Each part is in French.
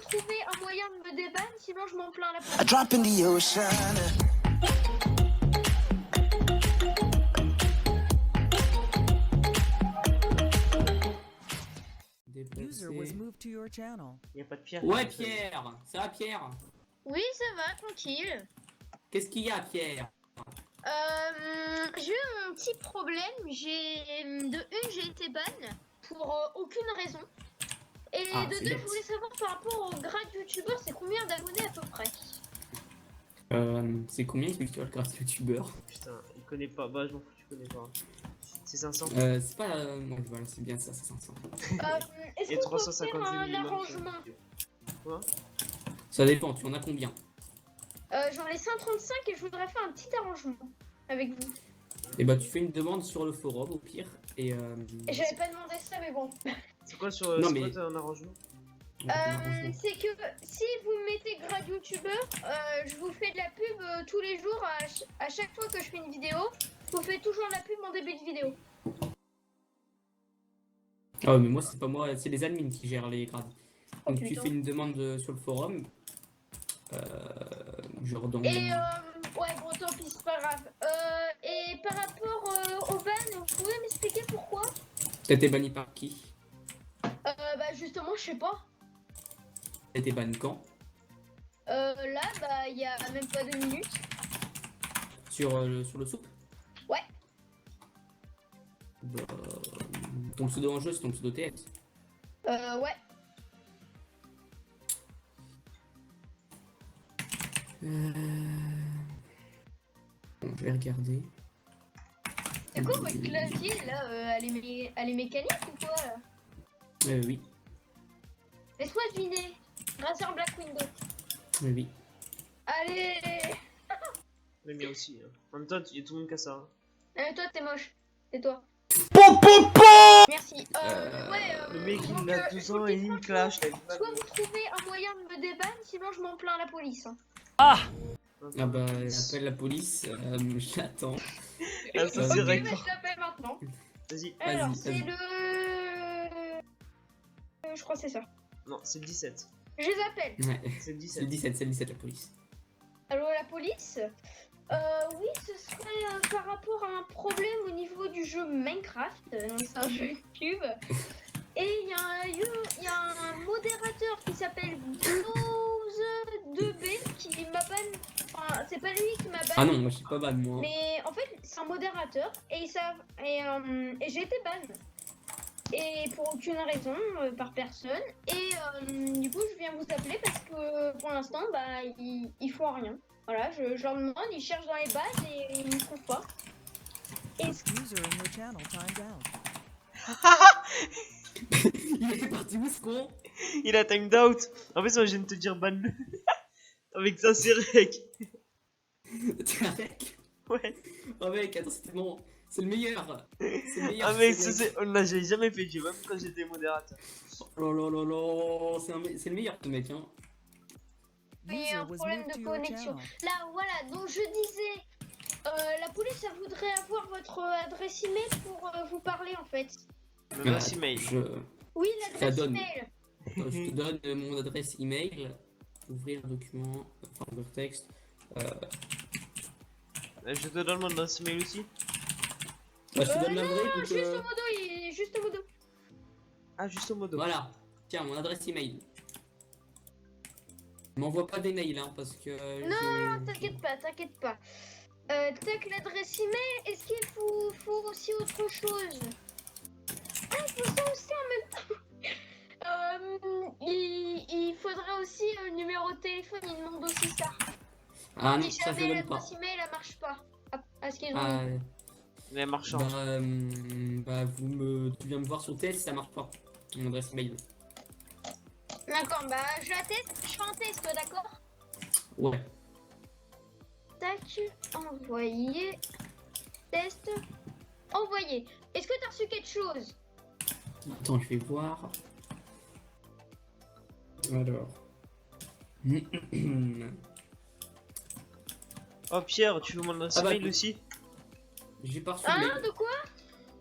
trouver un moyen de me déban, sinon je m'en plains à la police. A drop in the ocean. User was moved to your channel. Y'a pas de Pierre. Ouais, Pierre. Ça va, Pierre? Oui, ça va, tranquille. Qu'est-ce qu'il y a, Pierre? J'ai eu un petit problème. J'ai été ban pour aucune raison. Et Ah, de c'est deux, je bête. voulais savoir par rapport au grade youtubeur, c'est combien d'abonnés à peu près? C'est combien que tu as le grâce youtubeur? Putain, il connaît pas. Bah, je m'en fous, tu connais pas. C'est 500. C'est pas la... Non, voilà, c'est bien ça, c'est 500. Est-ce Et qu'on peut 350 faire un minimum. arrangement? Quoi? Ça dépend, tu en as combien? J'en ai 135 et je voudrais faire un petit arrangement avec vous. Et bah, tu fais une demande sur le forum, au pire, et Et j'avais pas demandé ça, mais bon. C'est quoi sur Non, c'est mais- quoi un arrangement? C'est que si vous mettez grade youtubeur, je vous fais de la pub tous les jours à chaque fois que je fais une vidéo. Je vous fais toujours la pub en début de vidéo. Ah, mais moi, c'est pas moi, c'est les admins qui gèrent les grades. Oh, Donc, tu putain. fais une demande sur le forum. Genre dans... Et ouais, bon, tant pis, c'est pas grave. Et par rapport au ban, vous pouvez m'expliquer pourquoi? T'as été banni par qui? Bah justement, je sais pas. T'as été banni quand? Là, bah, il y a même pas 2 minutes. Sur le soupe? Ouais. Bah, ton pseudo en jeu, c'est ton pseudo TS. Ouais. Bon, je vais regarder. C'est quoi votre clavier là? Elle est mécanique ou quoi là? Oui, Laisse-moi deviner. Razer Black Window. oui. Allez. Mais bien aussi. Hein. En même temps, il y a tout le monde qui a ça. Hein. Toi, t'es moche. C'est toi. Merci. Le mec, il a 12 ans et il clash. Soit vous trouvez un moyen de me déban, sinon je m'en plains à la police. Hein. Ah bah, appelle la police, j'attends. Ah, ça, Ok, c'est Ok, vrai. mais je l'appelle maintenant. Vas-y. Alors, Vas-y, c'est vas-y. le... Je crois que c'est ça. Non, c'est le 17. Je les appelle. Ouais, C'est le c'est le 17. 17, c'est le 17 la police. Allô, la police? Oui, ce serait par rapport à un problème au niveau du jeu Minecraft. Donc c'est un jeu cube. Et il y a un modérateur qui s'appelle 12-2B qui m'a ban. Enfin, c'est pas lui qui m'a ban. Ah non, moi je suis pas ban, moi. Mais en fait, c'est un modérateur et j'ai été ban. Et pour aucune raison, par personne. Et du coup, je viens vous appeler parce que pour l'instant, bah, ils font rien. Voilà, je leur demande, ils cherchent dans les bases et ils ne trouvent pas. User in your channel timed out. Il est parti où ce con? Il a timed out. En fait, moi, je viens de te dire ban. Avec ça, c'est rec. T'es avec? Ouais. Oh mec, attends, c'était bon. C'est le meilleur. C'est le meilleur. Ah, mais c'est c'est. On l'a jamais fait, tu vois, même quand j'étais modérateur. Oh là là là, c'est le meilleur ce mec, hein. Il y a un User was problème moved de to your connexion. channel. Là, voilà, donc je disais, la police, elle voudrait avoir votre adresse email pour vous parler en fait. L'adresse email. Oui, Ça l'adresse donne. email. Attends, je te donne mon adresse email. Ouvrir document, enfin ouvrir texte. Je te donne mon adresse email aussi. Bah, je te donne la Non, vraie. donc, juste au modo, juste au modo. Ah, juste au modo. Voilà. Tiens, mon adresse email. M'envoie pas des mails, hein, parce que. Non, t'inquiète pas, t'inquiète pas. Tac, l'adresse email, est-ce qu'il faut aussi autre chose? Ah, il faut ça aussi en même temps. Il faudrait aussi un numéro de téléphone, il demande aussi ça. Ah non, Si ça je jamais donne pas. l'adresse email, elle marche pas. À ce qu'ils ont Ah, dit. Les marchands. bah, tu viens me voir sur test, ça marche pas. Mon adresse email. D'accord, bah je la teste, je fais un test, d'accord? Ouais. Tac, envoyer. Test. Envoyer. Est-ce que t'as reçu quelque chose? Attends, je vais voir. Alors. Oh, Pierre, tu veux mon adresse Ah bah, email aussi? J'ai pas reçu le Hein, mail. de quoi?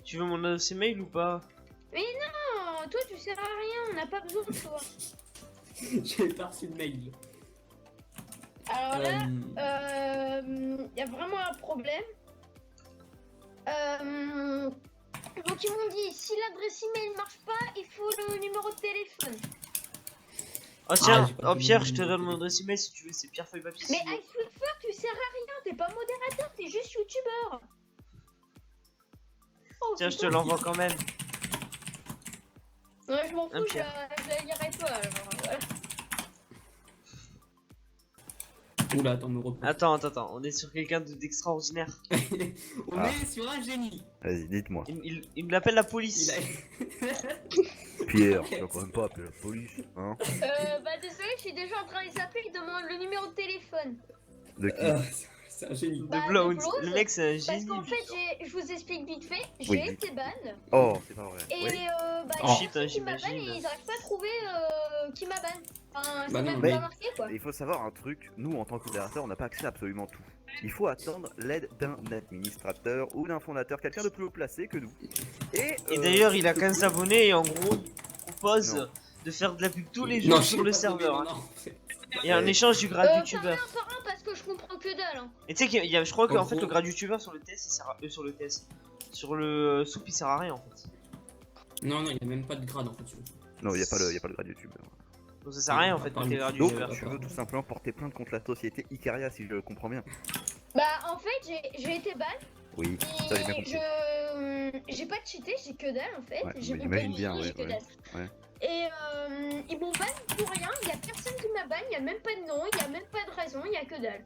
Tu veux mon adresse email ou pas? Mais non, toi tu sers à rien, on n'a pas besoin de toi. J'ai pas reçu de mail. Alors là, Euh, il y a vraiment un problème. Donc ils m'ont dit, si l'adresse email ne marche pas, il faut le numéro de téléphone. Oh tiens, j'ai pas oh donné Pierre, mon je te numéro donne de mon adresse email si tu veux, c'est Pierre Feuille Papier Mais Ciseaux. Ice Fluffer, tu sers à rien, t'es pas modérateur, t'es juste youtubeur. Oh, Tiens, je te putain. l'envoie quand même. Ouais, je m'en Un fous, je Pierre. la lirai pas alors. Voilà. Oula, attends, me repose. Attends, on est sur quelqu'un d'extraordinaire. On Ah. est sur un génie. Vas-y, dites-moi. Il me l'appelle la police. Il a... Pierre, tu vas quand même pas appeler la police, hein? Bah désolé, je suis déjà en train de les appeler, ils demandent le numéro de téléphone. De qui? C'est un génie. Bah, De Blown. de Blown. Le mec, c'est un Parce génie. qu'en fait, je vous explique vite fait, j'ai Oui. été ban. Oh, c'est pas vrai. Et Oui. bah, Oh. il y a Shit, personne qui m'a ban j'imagine. et ils arrivent pas à trouver qui m'a ban. Enfin, c'est Bah non, même mais- pas marqué quoi. Il faut savoir un truc, nous en tant que modérateur, on n'a pas accès à absolument tout. Il faut attendre l'aide d'un administrateur ou d'un fondateur, quelqu'un de plus haut placé que nous. Et d'ailleurs, il a 15 abonnés et en gros, il propose Non. de faire de la pub tous les jours Non, sur le je sais pas serveur. combien, Hein. non. Et en échange du grade youtubeur. Par un parce que je comprends que dalle. Hein. Et tu sais qu'il y a, je crois En qu'en fait, gros- le grade youtubeur sur le TS, il sert à, sur le TS. Sur le soup, il sert à rien en fait. Non, il n'y a même pas de grade en fait. non, il n'y a pas le grade youtubeur. Donc ça sert à rien en fait quand t'es grade Donc, youtubeur. tu veux tout simplement porter plainte contre la société Icaria, si je comprends bien. Bah en fait, j'ai été ban Oui, ça j'ai bien et compris. j'ai pas cheaté, j'ai que dalle en fait. Ouais, J'ai mais mon j'imagine PNJ, bien, j'ai ouais, que ouais, dalle. ouais. Et ils m'ont ban pour rien, il y a personne qui m'a ban, il y a même pas de nom, il y a même pas de raison, il y a que dalle.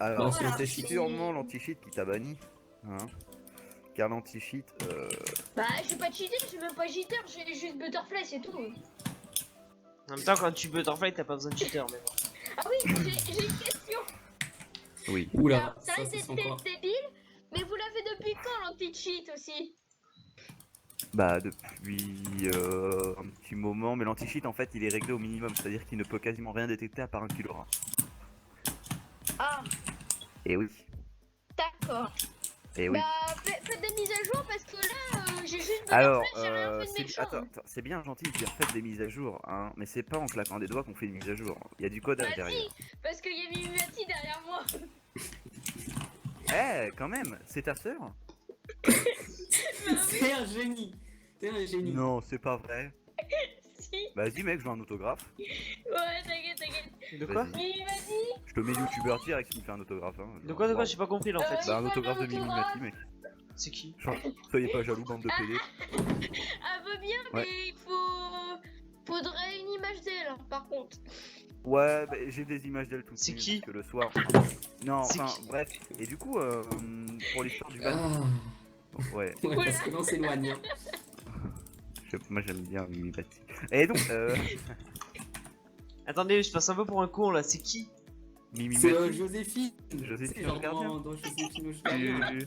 Alors, Bon, c'est voilà. sûrement l'anti-cheat qui t'a banni. Hein, car l'anti-cheat, Bah j'ai pas cheaté, j'ai même pas jitter, j'ai juste butterfly, c'est tout. En même temps, quand tu butterfly, t'as pas besoin de cheater. Mais bon. Ah oui, j'ai une question. oui. Oula, Alors, ça ça risque c'est d'être encore. débile, mais vous l'avez depuis quand l'anti-cheat aussi? Bah depuis un petit moment, mais l'anti-cheat en fait il est réglé au minimum, c'est-à-dire qu'il ne peut quasiment rien détecter à part un kilo rat. Ah, Et oui, d'accord. et oui. Bah faites des mises à jour parce que là j'ai juste Alors, butterfly, j'ai rien fait de méchant. attends, c'est bien gentil de dire faites des mises à jour, hein, mais c'est pas en claquant des doigts qu'on fait une mise à jour. Il y a du code Bah derrière. si, parce qu'il y a Mimimati derrière moi. Eh, quand même, c'est ta sœur? C'est un génie. C'est un génie. Non, c'est pas vrai. Si, Vas-y mec, je veux un autographe. ouais, t'inquiète. De quoi? Vas-y. Mimimati, Je te mets youtubeur direct si tu me fais un autographe. Hein. De quoi? Wow. J'ai pas compris là en fait. Bah un Il autographe de veut un Mimimati mec. C'est qui? Soyez pas jaloux, bande de PD. elle veut bien, Ouais. mais faudrait une image d'elle, hein, par contre. Ouais, bah, j'ai des images d'elle tout de C'est suite, qui? parce que le soir. Non, C'est enfin, bref. Et du coup, pour l'histoire du ban, Ah. ouais, Ouais, parce que l'on s'éloigne. Hein. moi j'aime bien Mimimati. Et donc, Attendez, je passe un peu pour un con là. C'est qui? C'est Mimimati. Joséphine. Joséphine C'est genre Gardien. dans Joséphine au Gardien.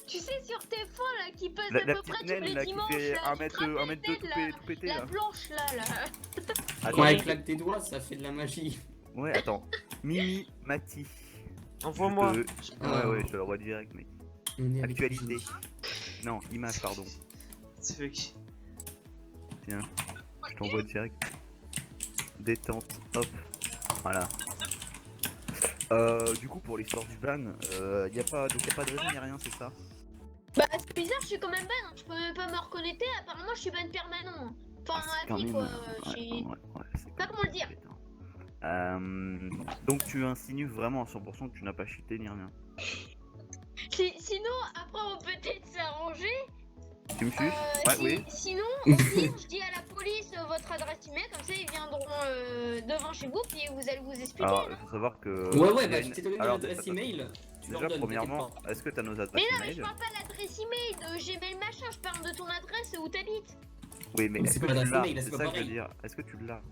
Tu sais, sur TF1 là, qui passe La à peu petite près tous naine les là qui dimanches, fait là, 1 tu mètre, te rappelles 1 mètre de d'elle, tout pété la là. blanche là. Quand Attends, elle claque tes doigts, ça fait de la magie. ouais, attends. Mimimati. Envoie-moi. Ouais, je te l'envoie direct, mec. On est avec Actualité. Joséphine. Non, image, pardon. C'est fait qui? Tiens, je t'envoie direct. Détente, hop. Voilà. Du coup, pour l'histoire du ban, y a pas de raison, y a rien, c'est ça? Bah, c'est bizarre, je suis quand même ban, hein. Je peux même pas me reconnecter, apparemment je suis ban permanent. Enfin, Ah, c'est à vie quoi. Je ouais, suis- c'est Pas quand comment le dire. même donc tu insinues vraiment à 100% que tu n'as pas cheaté ni rien. Sinon, après on peut peut-être s'arranger. Tu me suis? Oui. Sinon, au pire, je dis à la police votre adresse email, comme ça ils viendront devant chez vous, puis vous allez vous expliquer. Alors, il faut savoir que. Ouais, il y a bah une- je t'ai donné Alors, l'adresse attends, email. Tu leur Déjà, donnes, premièrement, t'inquiète pas. est-ce que tu as nos adresses Mais non, mais je email? parle pas de l'adresse email, de Gmail machin, je parle de ton adresse où t'habites. Oui, mais Mais est-ce c'est que pas tu l'adresse l'as? email, là, c'est C'est pas ça que je veux pareil. dire. Est-ce que tu l'as?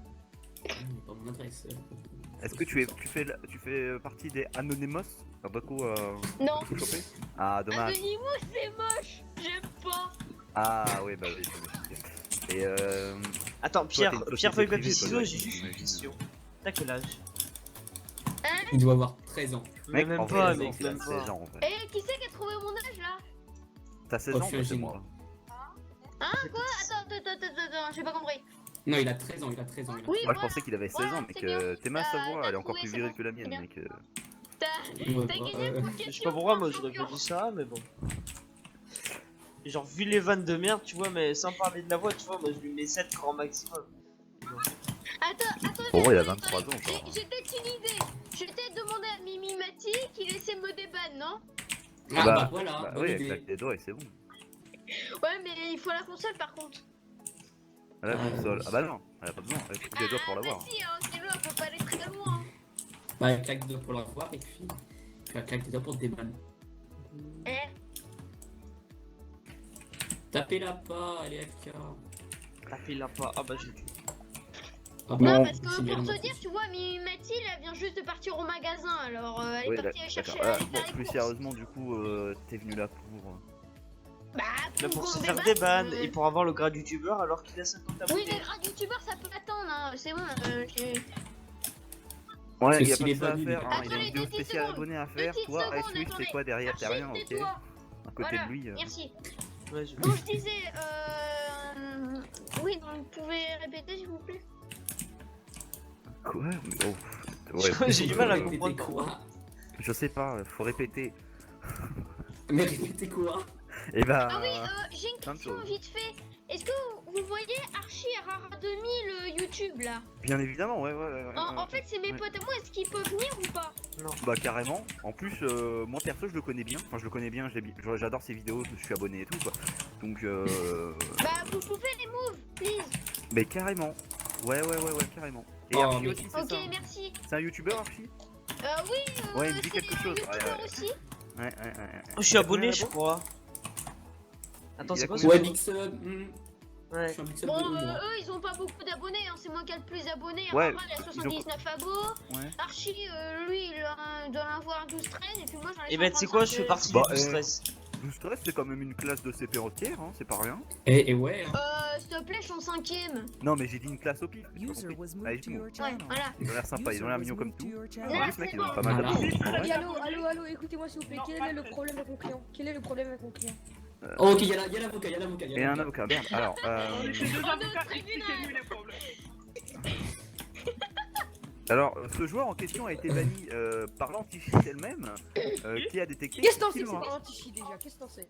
Pas mon adresse. Est-ce que tu fais partie des Anonymous? T'as beaucoup Non. chopé? Ah, dommage. Anonymous, c'est moche, j'aime pas. Ah, oui, bah oui, je sais. Et Attends, Toi, Pierre, t'es une Pierre société feuille papier privée, toi, ciseaux, ouais, j'ai juste une j'imagine. question. T'as quel âge? Il doit avoir 13 ans. Mais mec, même en pas, vrai, mec, il a même 16 pas. ans en vrai. Eh, qui c'est qui a trouvé mon âge là? T'as 16 Oh, ans, je suis toi, c'est un moi. Attends, j'ai pas compris. Non, il a 13 ans, il a 13 ans. Il a Oui, 13 Moi, je voilà. pensais qu'il avait 16 ans, mais c'est que bien. Théma, T'as- sa voix, t'as elle est encore trouvé, plus c'est virile bon, que la c'est mienne, bien. mec. T'as Ouais, gagné ouais. pour Je sais question pas pourquoi, point, moi j'aurais pas champion. dit ça, mais bon. Et genre, vu les vannes de merde, tu vois, mais sans parler de la voix, tu vois, moi je lui mets 7 grand maximum. Attends, Pour moi, il a attendez, 23 ans, attendez. genre. J'ai peut-être une idée. Je vais peut-être demander à Mimi Mati qu'il essaie me débanne, non? Ah bah voilà, Bah bonne oui, avec idée. la clé d'or, et c'est bon. Ouais, mais il faut la console par contre. Ah, la console. Ah bah non, elle a pas besoin, elle a clé d'or pour l'avoir. Bah si, hein, c'est vrai, on peut pas aller très loin. Bah, il claque des doigts pour l'avoir et puis tu vas claquer des doigts pour te débanner. Eh, Tapez-la pas, elle est FK. Tapez-la pas. Ah bah j'ai tué. Ah non, Bon, parce que c'est bien, pour te Mathis. dire, tu vois, Mimi Mati, elle vient juste de partir au magasin, alors elle est Oui, partie chercher d'accord. aller Bon, faire les plus courses. sérieusement, du coup, t'es venu là pour. Bah, Là pour qu'on se faire débatte, des bannes et pour avoir le grade youtubeur alors qu'il a 50 Oui, abonnés. les grades youtubeurs, ça peut attendre, hein. C'est bon. Ouais, Parce que y a s'il pas est que ça à banni, faire, il est hein. pas Il a une Attendez, vidéo 10 spéciale secondes. abonnée à faire. Petite Toi, seconde, Ice Swift, attendez. c'est quoi derrière? T'as rien, Archie, ok? tais-toi. À côté Voilà, de lui. merci. Ouais, je... Donc je disais, oui, donc vous pouvez répéter s'il vous plaît. Quoi? Mais oh, ouais, J'ai du mal à Répétez comprendre quoi. je sais pas, faut répéter. Mais répétez quoi. Et bah. Ah oui, j'ai une plein de question choses. vite fait. Est-ce que vous voyez Archie et Rara 2000 YouTube là? Bien évidemment, ouais. En fait, c'est mes ouais. potes à moi, est-ce qu'ils peuvent venir ou pas? Bah carrément. En plus, moi perso, je le connais bien. Enfin, je le connais bien. J'adore ses vidéos. Je suis abonné et tout quoi. Donc, Bah, vous pouvez les move, please. mais carrément. Ouais, carrément. Et Oh, Archie mais- aussi, c'est Ok, ça. merci. C'est un youtubeur Archie? Oui, Ouais, il me dit c'est quelque un chose. youtubeur Ouais. aussi. Ouais. Oh, je suis abonné, je crois. Attends, Il c'est a quoi combien ce Ouais, de- Big Sub. Je Ouais. suis un Big Sub Bon, de haut, moi. eux, ils ont pas beaucoup d'abonnés, hein. C'est moi qui ai le plus d'abonnés. Ouais, Rara, il a 79 abos. Ouais. Archie, lui, il doit en avoir 12-13. Et puis moi, j'en ai Et bah, tu sais quoi, je 135, fais partie Bah, du stress. 12-13, c'est quand même une classe de CP entière, hein, c'est pas rien. Et ouais, hein. S'il te plaît, je suis en 5ème. Non, mais j'ai dit une classe au pif. j'ai pas User compris. was Allez, moved to dis-moi. your Ouais, channel. voilà. Ils ont l'air sympas, ils User ont l'air was mignons comme moved to tout. your En channel. plus, mec, ils ont pas mal Voilà. d'abonnés. en vrai. Oui, allô, écoutez-moi s'il vous plaît, quel est le problème avec mon client? Quel est le problème avec mon client? Oh, ok, y'a l'avocat, y'a l'avocat. Et un avocat, merde. Alors, alors, ce joueur en question a été banni par l'anti-cheat elle-même, qui a détecté Qu'est-ce que t'en sais? qu'il C'est l'aura. pas un anti-cheat déjà, qu'est-ce que t'en sais?